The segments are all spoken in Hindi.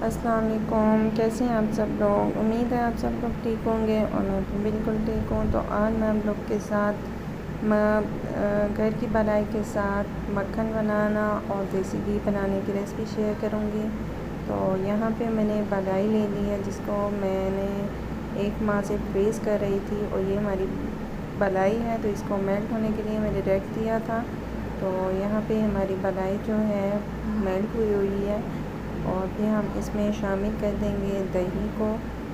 अस्सलाम वालेकुम। कैसे हैं आप सब लोग? उम्मीद है आप सब लोग ठीक होंगे और मैं भी बिल्कुल ठीक हूँ। तो आज मैं आप लोग के साथ घर की भलाई के साथ मक्खन बनाना और देसी घी बनाने की रेसिपी शेयर करूँगी। तो यहाँ पे मैंने भलाई ले ली है जिसको मैंने 1 माह से फ्रीज़ कर रही थी और ये हमारी भलाई है। तो इसको मेल्ट होने के लिए मैंने रख दिया था। तो यहाँ पे हमारी भलाई जो है मेल्ट हुई है और फिर हम इसमें शामिल कर देंगे दही को।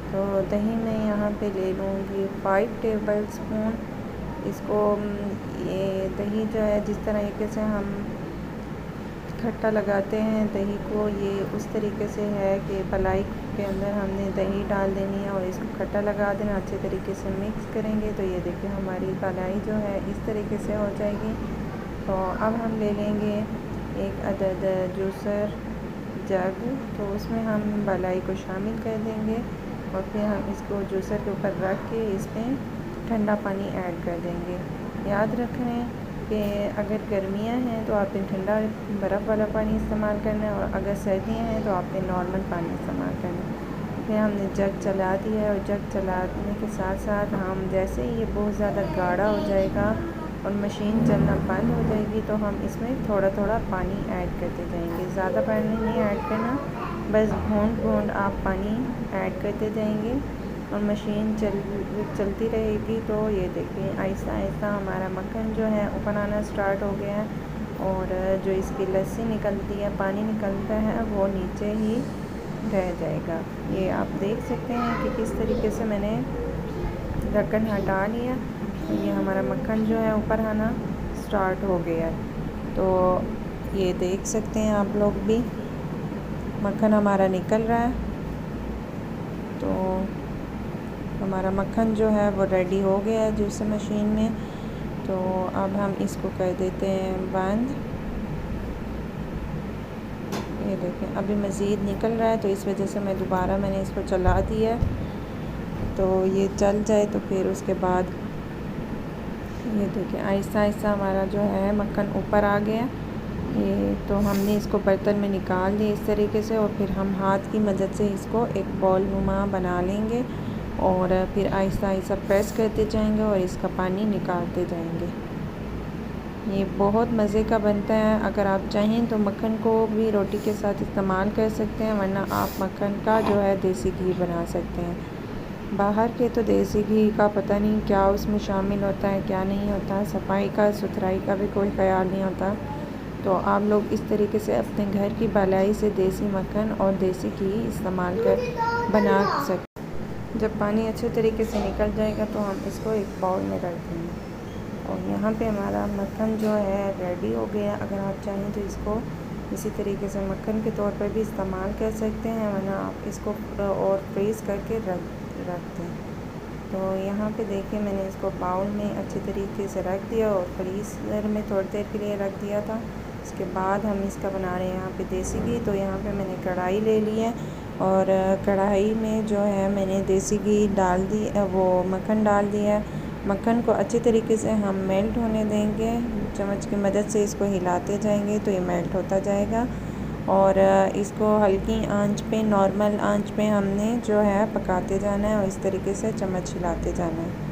तो दही मैं यहाँ पे ले लूँगी 5 टेबल स्पून। इसको ये दही जो है जिस तरीके से हम खट्टा लगाते हैं दही को, ये उस तरीके से है कि भलाई के अंदर हमने दही डाल देनी है और इसको खट्टा लगा देना। अच्छे तरीके से मिक्स करेंगे तो ये देखिए हमारी भलाई जो है इस तरीके से हो जाएगी। तो अब हम ले लेंगे 1 अदद जूसर जग, तो उसमें हम भलाई को शामिल कर देंगे और फिर हम इसको जूसर के ऊपर रख के इसमें ठंडा पानी ऐड कर देंगे। याद रखें कि अगर गर्मियां हैं तो आपने ठंडा बर्फ़ वाला पानी इस्तेमाल करना है और अगर सर्दियां हैं तो आपने नॉर्मल पानी इस्तेमाल करना है। फिर हमने जग चला दिया है और जग चलाने के साथ साथ हम जैसे ही ये बहुत ज़्यादा गाढ़ा हो जाएगा और मशीन चलना बंद हो जाएगी तो हम इसमें थोड़ा थोड़ा पानी ऐड करते जाएंगे। ज़्यादा पानी नहीं ऐड करना, बस बूंद बूंद आप पानी ऐड करते जाएंगे और मशीन चलती रहेगी। तो ये देखिए आहिस्ता आहिस्ता हमारा मक्खन जो है ऊपर आना स्टार्ट हो गया है और जो इसकी लस्सी निकलती है, पानी निकलता है, वो नीचे ही रह जाएगा। ये आप देख सकते हैं कि किस तरीके से मैंने ढक्कन हटा लिया। ये हमारा मक्खन जो है ऊपर आना स्टार्ट हो गया है। तो ये देख सकते हैं आप लोग भी, मक्खन हमारा निकल रहा है। तो हमारा मक्खन जो है वो रेडी हो गया है जूसर मशीन में। तो अब हम इसको कर देते हैं बंद। ये देखें अभी मज़ीद निकल रहा है तो इस वजह से मैंने इसको चला दिया। तो ये चल जाए तो फिर उसके बाद ये देखिए आहिस्ता आहिस्ता हमारा जो है मक्खन ऊपर आ गया। ये तो हमने इसको बर्तन में निकाल दिया इस तरीके से और फिर हम हाथ की मदद से इसको एक बॉल नुमा बना लेंगे और फिर आहिस्ता आहिस्ता प्रेस करते जाएंगे और इसका पानी निकालते जाएंगे। ये बहुत मज़े का बनता है। अगर आप चाहें तो मक्खन को भी रोटी के साथ इस्तेमाल कर सकते हैं, वरना आप मक्खन का जो है देसी घी बना सकते हैं। बाहर के तो देसी घी का पता नहीं क्या उसमें शामिल होता है क्या नहीं होता, सफाई का सुथराई का भी कोई ख्याल नहीं होता। तो आप लोग इस तरीके से अपने घर की भलाई से देसी मक्खन और देसी घी इस्तेमाल कर बना सकते। जब पानी अच्छे तरीके से निकल जाएगा तो हम इसको एक बाउल में रख देंगे और यहाँ पे हमारा मक्खन जो है रेडी हो गया। अगर आप चाहें तो इसको इसी तरीके से मक्खन के तौर पर भी इस्तेमाल कर सकते हैं, वरना आप इसको और फ्रीज़ करके रख दें। तो यहाँ पे देखिए मैंने इसको बाउल में अच्छे तरीके से रख दिया और फ्रीज़र में थोड़ी देर के लिए रख दिया था। इसके बाद हम इसका बना रहे हैं यहाँ पे देसी घी। तो यहाँ पे मैंने कढ़ाई ले ली है और कढ़ाई में जो है मैंने देसी घी डाल दी, वो मक्खन डाल दिया है। मक्खन को अच्छे तरीके से हम मेल्ट होने देंगे, चम्मच की मदद से इसको हिलाते जाएंगे तो ये मेल्ट होता जाएगा और इसको हल्की आंच पे, नॉर्मल आंच पे हमने जो है पकाते जाना है और इस तरीके से चम्मच हिलाते जाना है।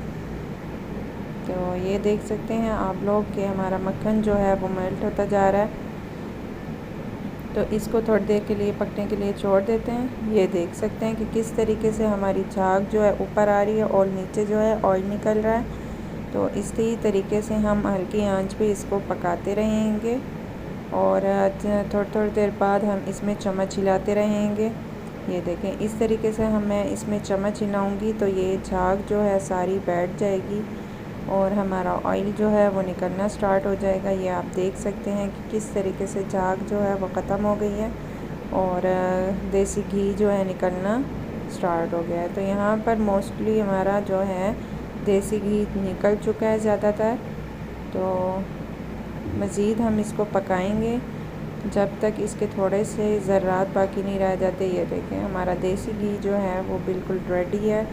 तो ये देख सकते हैं आप लोग कि हमारा मक्खन जो है वो मेल्ट होता जा रहा है। तो इसको थोड़ी देर के लिए पकने के लिए छोड़ देते हैं। ये देख सकते हैं कि किस तरीके से हमारी झाग जो है ऊपर आ रही है और नीचे जो है ऑयल निकल रहा है। तो इसी तरीके से हम हल्की आंच पे इसको पकाते रहेंगे और थोड़ी देर बाद हम इसमें चम्मच हिलाते रहेंगे। ये देखें इस तरीके से मैं इसमें चम्मच हिलाऊंगी तो ये झाग जो है सारी बैठ जाएगी और हमारा ऑयल जो है वो निकलना स्टार्ट हो जाएगा। ये आप देख सकते हैं कि किस तरीके से झाग जो है वो ख़त्म हो गई है और देसी घी जो है निकलना स्टार्ट हो गया है। तो यहाँ पर मोस्टली हमारा जो है देसी घी निकल चुका है ज़्यादातर। तो मज़ीद हम इसको पकाएंगे जब तक इसके थोड़े से ज़र्रात बाकी नहीं रह जाते। ये देखें हमारा देसी घी जो है वो बिल्कुल रेडी है।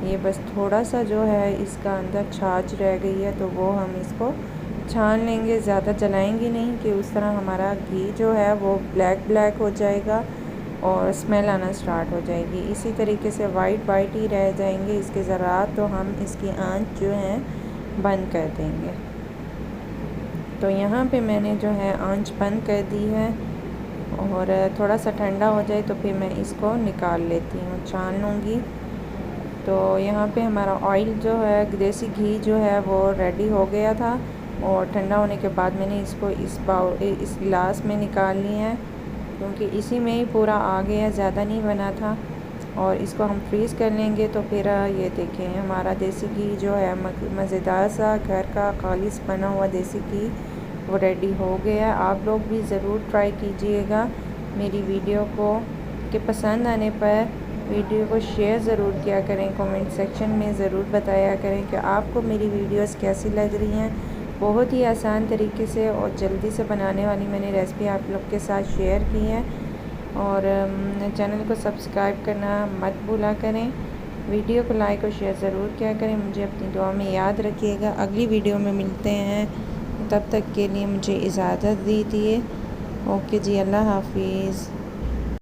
ये बस थोड़ा सा जो है इसका अंदर छाछ रह गई है तो वो हम इसको छान लेंगे, ज़्यादा जलाएंगे नहीं कि उस तरह हमारा घी जो है वो ब्लैक हो जाएगा। और स्मेल आना स्टार्ट हो जाएगी। इसी तरीके से वाइट वाइट ही रह जाएंगे इसके ज़रात, तो हम इसकी आंच जो है बंद कर देंगे। तो यहाँ पे मैंने जो है आंच बंद कर दी है और थोड़ा सा ठंडा हो जाए तो फिर मैं इसको निकाल लेती हूँ, छान लूँगी। तो यहाँ पे हमारा ऑयल जो है, देसी घी जो है वो रेडी हो गया था और ठंडा होने के बाद मैंने इसको इस गिलास में निकाल लिया है, क्योंकि इसी में ही पूरा आ गया, ज़्यादा नहीं बना था। और इसको हम फ्रीज़ कर लेंगे तो फिर ये देखें हमारा देसी घी जो है मज़ेदार सा घर का खालिस बना हुआ देसी घी वो रेडी हो गया। आप लोग भी ज़रूर ट्राई कीजिएगा मेरी वीडियो को, कि पसंद आने पर वीडियो को शेयर ज़रूर किया करें, कमेंट सेक्शन में ज़रूर बताया करें कि आपको मेरी वीडियोस कैसी लग रही हैं। बहुत ही आसान तरीके से और जल्दी से बनाने वाली मैंने रेसिपी आप लोग के साथ शेयर की है। और चैनल को सब्सक्राइब करना मत भूला करें, वीडियो को लाइक और शेयर ज़रूर किया करें। मुझे अपनी दुआ में याद रखिएगा। अगली वीडियो में मिलते हैं, तब तक के लिए मुझे इजाज़त दीजिए। ओके जी, अल्लाह हाफिज़।